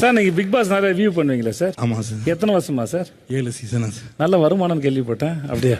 Sir நீங்கள் big pass நிறைய review பண்ணுவீங்களா சார்? ஆமாம் சார். எத்தனை வருஷமா சார்? 7 சீசனா சார். நல்ல வருமானம்னு கேள்விப்பட்டேன், அப்படியா?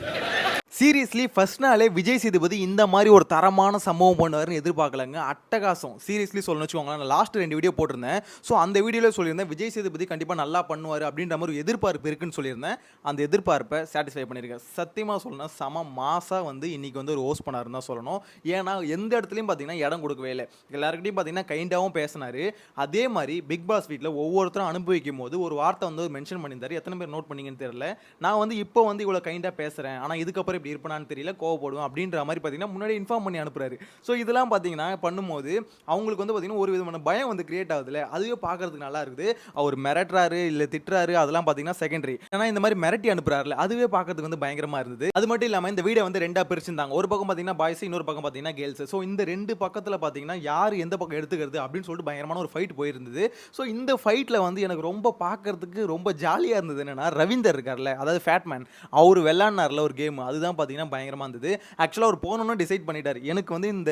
சீரியஸ்லி ஃபர்ஸ்ட் நாளே விஜய் சேதுபதி இந்த மாதிரி ஒரு தரமான சம்பவம் பண்ணுவாருன்னு எதிர்பார்க்கலங்க. அட்டகாசம். சீரியஸ்லி சொல்லணும்னு வச்சுக்கோங்களேன். நான் லாஸ்ட் 2 வீடியோ போட்டிருந்தேன். ஸோ அந்த வீடியோவில் சொல்லியிருந்தேன் விஜய் சேதுபதி கண்டிப்பாக நல்லா பண்ணுவார் அப்படின்ற மாதிரி ஒரு எதிர்பார்ப்பு இருக்குன்னு சொல்லியிருந்தேன். அந்த எதிர்பார்ப்பை சாட்டிஸ்ஃபை பண்ணியிருக்கேன். சத்தியமாக சொல்லணும், செம மாசாக வந்து இன்றைக்கி வந்து ஒரு ஹோஸ்ட் பண்ணாருன்னு தான் சொல்லணும். ஏன்னா எந்த இடத்துலையும் பார்த்தீங்கன்னா இடம் கொடுக்கவே இல்லை. எல்லாருக்கிட்டையும் பார்த்தீங்கன்னா கைண்டாகவும் பேசினார். அதே மாதிரி பிக் பாஸ் வீட்டில் ஒவ்வொருத்தரும் அனுபவிக்கும் போது ஒரு வார்த்தை வந்து மென்ஷன் பண்ணியிருந்தார். எத்தனை பேர் நோட் பண்ணிங்கன்னு தெரியல. நான் வந்து இப்போ வந்து இவ்வளோ கைண்டாக பேசுகிறேன், ஆனால் இதுக்கப்புறம் இப்படி இருப்பேனான்னு தெரியல, கோவப்படுவேன் அப்படின்ற மாதிரி பார்த்தீங்கன்னா முன்னாடி இன்ஃபார்ம் பண்ணி அனுப்புறாரு. ஸோ இதெல்லாம் பார்த்தீங்கன்னா பண்ணும்போது அவங்களுக்கு வந்து பார்த்தீங்கன்னா ஒரு விதமான பயம் வந்து கிரியேட் ஆகுதுல்ல, அதுவே பார்க்கறதுக்கு நல்லா இருக்குது. அவர் மிரட்டுறாரு இல்லை திட்டுறாரு அதெல்லாம் பார்த்தீங்கன்னா செகண்டரி. ஏன்னா இந்த மாதிரி மிரட்டி அனுப்புறாருல, அதுவே பார்க்கறதுக்கு வந்து பயங்கரமாக இருந்தது. அது மட்டும் இல்லாமல் இந்த வீடியோ வந்து 2ஆக பிரிச்சிருந்தாங்க. ஒரு பக்கம் பார்த்தீங்கன்னா பாய்ஸ், இன்னொரு பக்கம் பார்த்தீங்கன்னா கேர்ள்ஸ். ஸோ இந்த 2 பக்கத்தில் பார்த்தீங்கன்னா யார் எந்த பக்கம் எடுத்துக்கிறது அப்படின்னு சொல்லிட்டு பயங்கரமான ஒரு ஃபைட் போயிருந்தது. ஸோ இந்த ஃபைட்டில் வந்து எனக்கு ரொம்ப பார்க்கறதுக்கு ரொம்ப ஜாலியாக இருந்தது. என்னன்னா ரவீந்தர் இருக்கார்ல, அதாவது ஃபேட்மேன், அவர் விளையாடினார்ல ஒரு கேம், அதுதான் பார்த்தீங்கன்னா பயங்கரமாக இருந்தது. ஆக்சுவலாக அவர் போகணும்னு டிசைட் பண்ணிட்டாரு. எனக்கு வந்து இந்த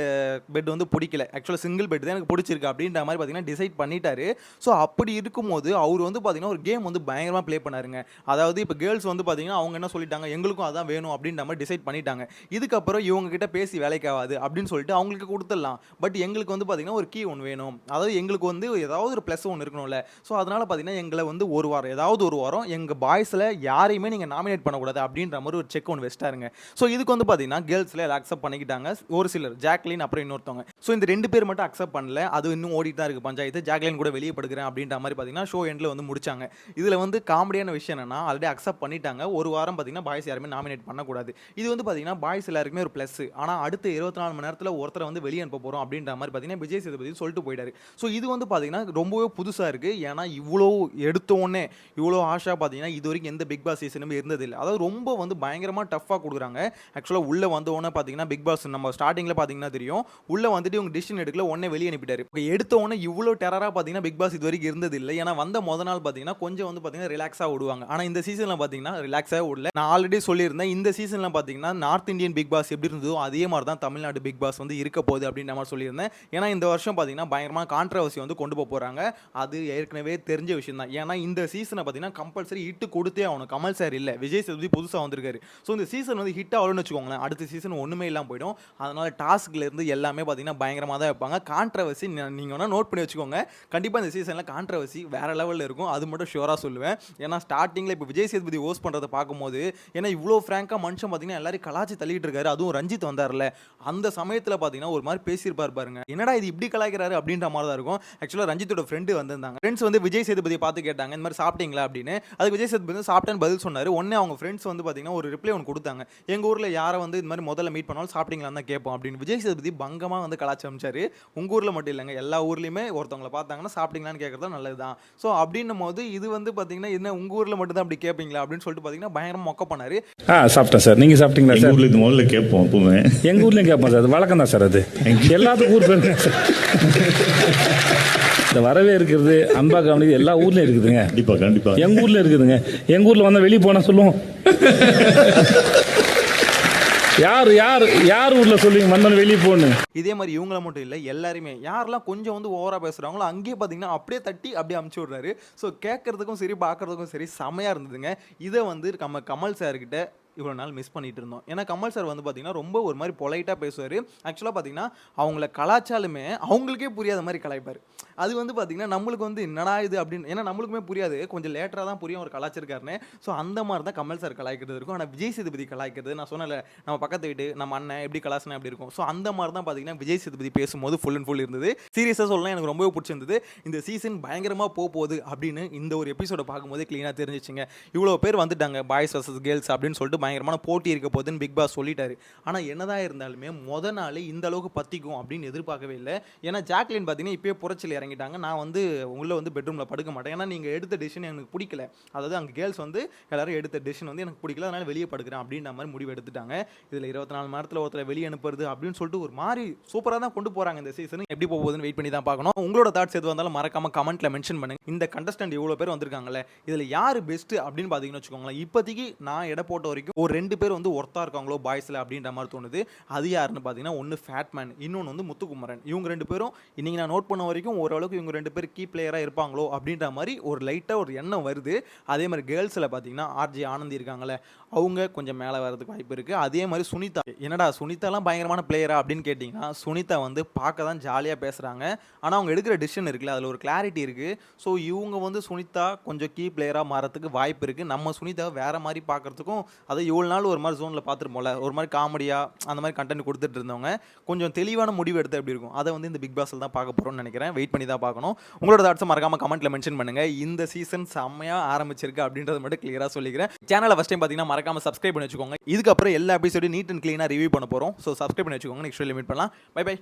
பெட் வந்து பிடிக்கல, ஆக்சுவலாக சிங்கிள் பெட் தான் எனக்கு பிடிச்சிருக்கு அப்படின்ற மாதிரி பார்த்தீங்கன்னா டிசைட் பண்ணிட்டாரு. ஸோ அப்படி இருக்கும்போது அவர் வந்து பார்த்தீங்கன்னா ஒரு கேம் வந்து பயங்கரமாக ப்ளே பண்ணாருங்க. அதாவது இப்போ கேர்ள்ஸ் வந்து பார்த்தீங்கன்னா அவங்க என்ன சொல்லிட்டாங்க, எங்களுக்கும் அதான் வேணும் அப்படின்ற மாதிரி டிசைட் பண்ணிட்டாங்க. இதுக்கப்புறம் இவங்க கிட்ட பேசி வேலைக்கு ஆகாது அப்படின்னு சொல்லிட்டு அவங்களுக்கு கொடுத்துடலாம். பட் எங்களுக்கு வந்து பார்த்தீங்கன்னா ஒரு கீ ஒன்று வேணும், அதாவது எங்களுக்கு வந்து ஏதாவது ஒரு ப்ளஸ் ஒன்று இருக்கணும்ல. ஸோ அதனால் பார்த்தீங்கன்னா எங்களை வந்து ஒரு வாரம் ஏதாவது ஒரு வாரம் எங்கள் பாய்ஸில் யாரையுமே நீங்கள் நாமினேட் பண்ணக்கூடாது அப்படின்ற மாதிரி ஒரு செக் ஒன்று வச்சிட்டாருங்க. ஸோ இதுக்கு வந்து பார்த்தீங்கன்னா கேர்ள்ஸில் அக்செப்ட் பண்ணிக்கிட்டாங்க. ஒரு சிலர், ஜாக்லின் அப்புறம் இன்னொருத்தவங்க. ஸோ இந்த 2 பேர் மட்டும் அக்செப்ட் பண்ணல. அது இன்னும் ஓடிட்டு தான் இருக்குது பஞ்சாயத்து. ஜாக்லின் கூட வெளியே படுக்கிறேன் அப்படின்ற மாதிரி பார்த்தீங்கன்னா ஷோ எண்டில் வந்து முடிச்சாங்க. இதில் வந்து காமெடியான விஷயம் என்னன்னா ஆல்ரெடி அக்செப்ட் பண்ணிட்டாங்க. ஒரு வாரம் பார்த்தீங்கன்னா பாய்ஸ் யாருமே நாமினேட் பண்ணக்கூடாது. இது வந்து பார்த்தீங்கன்னா பாய்ஸ் எல்லாருக்குமே ஒரு ப்ளஸ். ஆனால் அடுத்த 24 மணி நேரத்தில் ஒருத்தரை வந்து வெளியே அனுப்ப போகிறோம் அப்படின்ற மாதிரி பார்த்தீங்கன்னா விஜய் சேதுபதி சொல்லிட்டு போயிட்டாரு. ஸோ இது வந்து பார்த்தீங்கன்னா ரொம்பவே புதுசாக இருக்குது. ஏன்னா இவ்வளோ எடுத்தோடனே இவ்வளோ ஆஷா பார்த்தீங்கன்னா இது வரைக்கும் எந்த பிக் பாஸ் சீசனுமே இருந்ததில்லை. அதாவது ரொம்ப வந்து பயங்கரமாக டஃப்பாக கொடுக்குறாங்க. ஆக்சுவலாக உள்ளே வந்தோடனே பார்த்தீங்கன்னா பிக் பாஸ் நம்ம ஸ்டார்டிங்கில் பார்த்தீங்கன்னா தெரியும், உள்ளே வந்துட்டு இவங்க டிசிஷன் எடுக்கல, உடனே வெளியே அனுப்பிட்டாரு. எடுத்த உடனே இவ்வளோ டெரராக பார்த்தீங்கன்னா பிக் பாஸ் இது வரைக்கும் இருந்தது இல்லை. ஏன்னா வந்த முதல் நாள் பார்த்தீங்கன்னா கொஞ்சம் வந்து பார்த்தீங்கன்னா ரிலாக்ஸாக விடுவாங்க. ஆனால் இந்த சீசனில் பார்த்தீங்கன்னா ரிலாக்ஸாக விடல. நான் ஆல்ரெடி சொல்லியிருந்தேன், இந்த சீசனில் பார்த்தீங்கன்னா நார்த் இந்தியன் பிக் பாஸ் எப்படி இருந்ததோ அதே மாதிரி தான் தமிழ்நாடு பிக் பாஸ் வந்து இருக்க போகுது அப்படின்ற மாதிரி சொல்லியிருந்தேன். ஏன்னா இந்த வருஷம் பார்த்தீங்கன்னா பயங்கரமாக கான்ட்ரவர்சி வந்து கொண்டு போகிறாங்க. அது ஏற்கனவே தெரிஞ்ச விஷயம் தான். ஏன்னா இந்த சீசனை பார்த்தீங்கன்னா கம்பல்சரி ஹிட் கொடுத்தே ஆகணும். கமல் சார் இல்லை, விஜய் சேதுபதி புதுசாக வந்திருக்காரு. ஸோ இந்த சீசன் வந்து ஹிட் ஆகணும்னு வச்சுக்கோங்களேன், அடுத்த சீசன் ஒன்றுமே இல்லாமல் போயிடும். அதனால் டாஸ்க்லேருந்து எல்லாமே பார்த்தீங்கன்னா பயங்கரமாக தான் வைப்பாங்க. கான்ட்ரவர்சி நீங்கள் வேணால் நோட் பண்ணி வச்சுக்கோங்க. கண்டிப்பாக இந்த சீசனில் கான்ட்ரவர்சி வேறு லெவலில் இருக்கும். அது மட்டும் ஷுவராக சொல்லுவேன். ஏன்னா ஸ்டார்டிங்கில் இப்போ விஜய் சேதுபதி ஹோஸ்ட் பண்ணுறதை பார்க்கும்போது, ஏன்னா இவ்வளோ ஃப்ராங்காக மனுஷன் பார்த்தீங்கன்னா எல்லாரும் கலாச்சி தள்ளிட்டு இருக்காரு. அதுவும் ரஞ்சித் வந்தார்ல, அந்த சமயத்தில் பார்த்தீங்கன்னா ஒரு மாதிரி பேசியிருப்பார் பாருங்க, என்னடா இது இப்படி கலாய்க்கிறாரு அப்படின்ற மாதிரி தான் இருக்கும். ஆக்சுவலாக ரஞ்சித்தோட ஃப்ரெண்டு வந்திருந்தாங்க. ஃப்ரெண்ட்ஸ் வந்து விஜய் சேதுபதியை பார்த்து கேட்டாங்க, இந்த மாதிரி சாப்பிட்டீங்களா அப்படின்னு. அதுக்கு விஜய் சேதுபதி வந்து சாப்பிட்டேன்னு பதில் சொன்னார். உடனே அவங்க ஃப்ரெண்ட்ஸ் வந்து பார்த்தீங்கன்னா ஒரு ரிப்ளை ஒன்று கொடுத்தாங்க, எங்கள் ஊரில் யாரை வந்து இந்த மாதிரி முதல்ல மீட் பண்ணாலும் சாப்பிட்டீங்களான்னு தான் கேட்போம் அப்படின்னு. விஜய் சேதுபதி பங்கமாக வந்து கலாச்சி அமைச்சாரு. உங்கள் ஊரில் மட்டும் இல்லைங்க, எல்லா ஊர்லேயுமே ஒருத்தவங்களை பார்த்தாங்கன்னா சாப்பிட்டீங்களான்னு கேட்குறது நல்லது தான். ஸோ அப்படின்னும் போது இது வந்து பார்த்தீங்கன்னா என்ன உங்கள் ஊரில் மட்டும் தான் அப்படி கேட்பீங்களா அப்படின்னு சொல்லிட்டு பார்த்தீங்கன்னா பயங்கரமாக மொக்க பண்ணாரு. சாப்பிட்டேன் சார். நீங்கள் சாப்பிட்டீங்களா சார்? ஊரில் இது முதல்ல கேட்போம் எப்பவுமே. எங்கள் ஊர்லேயும் கேட்போம் சார், அது வழக்கம் தான் சார். அது எல்லாத்துக்கும் ஊர் பேருங்க சார். இந்த வரவே இருக்கிறது, அன்பா கவனிது எல்லா ஊர்லேயும் இருக்குதுங்க. கண்டிப்பாக கண்டிப்பாக எங்கள் ஊரில் இருக்குதுங்க. எங்கள் ஊரில் வந்தால் வெளியே போனால் சொல்லுவோம். யார் யார் யார் ஊரில் சொல்லுவீங்க வந்தாலும் வெளியே போகணும். இதே மாதிரி இவங்கள மட்டும் இல்லை, எல்லாருமே யாரெல்லாம் கொஞ்சம் வந்து ஓவராக பேசுகிறாங்களோ அங்கேயே பார்த்தீங்கன்னா அப்படியே தட்டி அப்படியே அமுச்சு விட்றாரு. ஸோ கேட்கறதுக்கும் சரி பார்க்குறதுக்கும் சரி செமையாக இருந்ததுங்க. இதை வந்து நம்ம கமல் சார்கிட்ட இவ்வளோ நாள் மிஸ் பண்ணிட்டு இருந்தோம். ஏன்னா கமல் சார் வந்து பார்த்தீங்கன்னா ரொம்ப ஒரு மாதிரி பொலைட்டாக பேசுவார். ஆக்சுவலாக பார்த்தீங்கன்னா அவங்கள கலாச்சாலுமே அவங்களுக்கே புரியாத மாதிரி கலாய்ப்பார். அது வந்து பார்த்தீங்கன்னா நம்மளுக்கு வந்து என்னடா இது அப்படின்னு, ஏன்னா நம்மளுக்குமே புரியாது, கொஞ்சம் லேட்டராக தான் புரியும் ஒரு கலாச்சிருக்காருன்னு. ஸோ அந்த மாதிரி தான் கமல் சார் கலாய்க்கிறது இருக்கும். ஆனால் விஜய் சேதுபதி கலாய்க்கிறது, நான் சொன்னல நம்ம பக்கத்து வீட்டு நம்ம அண்ணன் எப்படி கலாசனா எப்படி இருக்கும், ஸோ அந்த மாதிரி தான் பார்த்தீங்கன்னா விஜய் சேதுபதி பேசும்போது ஃபுல் அண்ட் ஃபுல் இருந்தது. சீரியஸாக சொல்லலாம், எனக்கு ரொம்பவே பிடிச்சிருந்தது. இந்த சீசன் பயங்கரமாக போகுது அப்படின்னு இந்த ஒரு எபிசோட பார்க்கும்போது க்ளீனாக தெரிஞ்சிச்சுங்க. இவ்வளோ பேர் வந்துட்டாங்க, பாய்ஸ் வர்சஸ் கேர்ள்ஸ் அப்படின்னு சொல்லிட்டு பயங்கரமான போட்டி இருக்க போதுன்னு பிக் பாஸ் சொல்லிட்டாரு. ஆனால் என்னதான் இருந்தாலுமே முத நாள் இந்த அளவுக்கு பற்றிக்கும் அப்படின்னு எதிர்பார்க்கவே இல்லை. ஏன்னா ஜாக்லின் பார்த்தீங்கன்னா இப்போயே புரட்சியில் இறங்கிட்டாங்க. நான் வந்து உள்ளே வந்து பெட்ரூமில் படுக்க மாட்டேன், ஏன்னா நீங்கள் எடுத்த டிசிஷன் எனக்கு பிடிக்கல, அதாவது அங்கே கேர்ள்ஸ் வந்து எல்லாரும் எடுத்த டிசிஷன் வந்து எனக்கு பிடிக்கல, அதனால் வெளியே படுக்கிறேன் அப்படின்ற மாதிரி முடிவு எடுத்துட்டாங்க. இதில் 24 மணி நேரத்தில் ஒருத்தரை வெளியே அனுப்புறது அப்படின்னு சொல்லிட்டு ஒரு மாதிரி சூப்பராக தான் கொண்டு போகிறாங்க. இந்த சீசன் எப்படி போகுதுன்னு வெயிட் பண்ணி தான் பார்க்கணும். உங்களோட தாட்ஸ் எது வந்தாலும் மறக்காம கமெண்ட்டில் மென்ஷன் பண்ணுங்க. இந்த கண்டஸ்டன்ட் இவ்வளோ பேர் வந்திருக்காங்கல்ல, இதில் யார் பெஸ்ட்டு அப்படின்னு பார்த்தீங்கன்னு வச்சுக்கோங்களேன். இப்போதைக்கு நான் எடை போட்ட வரைக்கும் ஒரு 2 பேர் வந்து ஒர்த்தா இருக்காங்களோ பாய்ஸில் அப்படின்ற மாதிரி தோணுது. அது யாருன்னு பார்த்தீங்கன்னா, ஒன்று ஃபேட்மேன், இன்னொன்று வந்து முத்துக்குமரன். இவங்க 2 பேரும் இன்னைக்கு நான் நோட் பண்ண வரைக்கும் ஓரளவுக்கு இவங்க 2 பேர் கீ பிளேயராக இருப்பாங்களோ அப்படின்ற மாதிரி ஒரு லைட்டாக ஒரு எண்ணம் வருது. அதே மாதிரி கேர்ள்ஸில் பார்த்தீங்கன்னா ஆர்ஜே ஆனந்தி இருக்காங்களே, அவங்க கொஞ்சம் மேலே வரதுக்கு வாய்ப்பு இருக்குது. அதே மாதிரி சுனிதா, என்னடா சுனிதாலாம் பயங்கரமான பிளேயரா அப்படின்னு கேட்டிங்கன்னா, சுனிதா வந்து பார்க்க தான் ஜாலியாக பேசுகிறாங்க. ஆனால் அவங்க எடுக்கிற டிசிஷன் இருக்குல்ல, அதில் ஒரு கிளாரிட்டி இருக்குது. ஸோ இவங்க வந்து சுனிதா கொஞ்சம் கீ பிளேயராக மாறதுக்கு வாய்ப்பு இருக்குது. நம்ம சுனிதாவை வேறு மாதிரி பார்க்குறதுக்கும், அதை இவ்வளோ நாள் ஒரு மாதிரி ஜோனில் பார்த்துருப்போம்ல, ஒரு மாதிரி காமெடியாக அந்த மாதிரி கண்டென்ட் கொடுத்துட்டு இருந்தவங்க கொஞ்சம் தெளிவான முடிவு எடுத்து எப்படி இருக்கும், அதை வந்து இந்த பிக் பாஸில் தான் பார்க்க போகிறோம்னு நினைக்கிறேன். வெயிட் பண்ணி தான் பார்க்கணும். உங்களோட தாட்ஸை மறக்காமல் கமெண்ட்டில் மென்ஷன் பண்ணுங்கள். இந்த சீசன் செம்மையாக ஆரம்பிச்சிருக்கு அப்படின்றத மட்டும் கிளியராக சொல்லிக்கிறேன். சேனலை ஃபஸ்ட் டைம் பார்த்தீங்கன்னா மறக்காமல் சப்ஸ்கிரைப் பண்ணி வச்சுக்கோங்க. இதுக்கப்புறம் எல்லா எபிசோடையும் நீட் அண்ட் க்ளீனாக ரிவ்யூ பண்ண போகிறோம். ஸோ சப்ஸ்கிரைப் பண்ணி வச்சுக்கோங்க. நெக்ஸ்ட் வீடியோவில் மீட் பண்ணலாம். Bye by.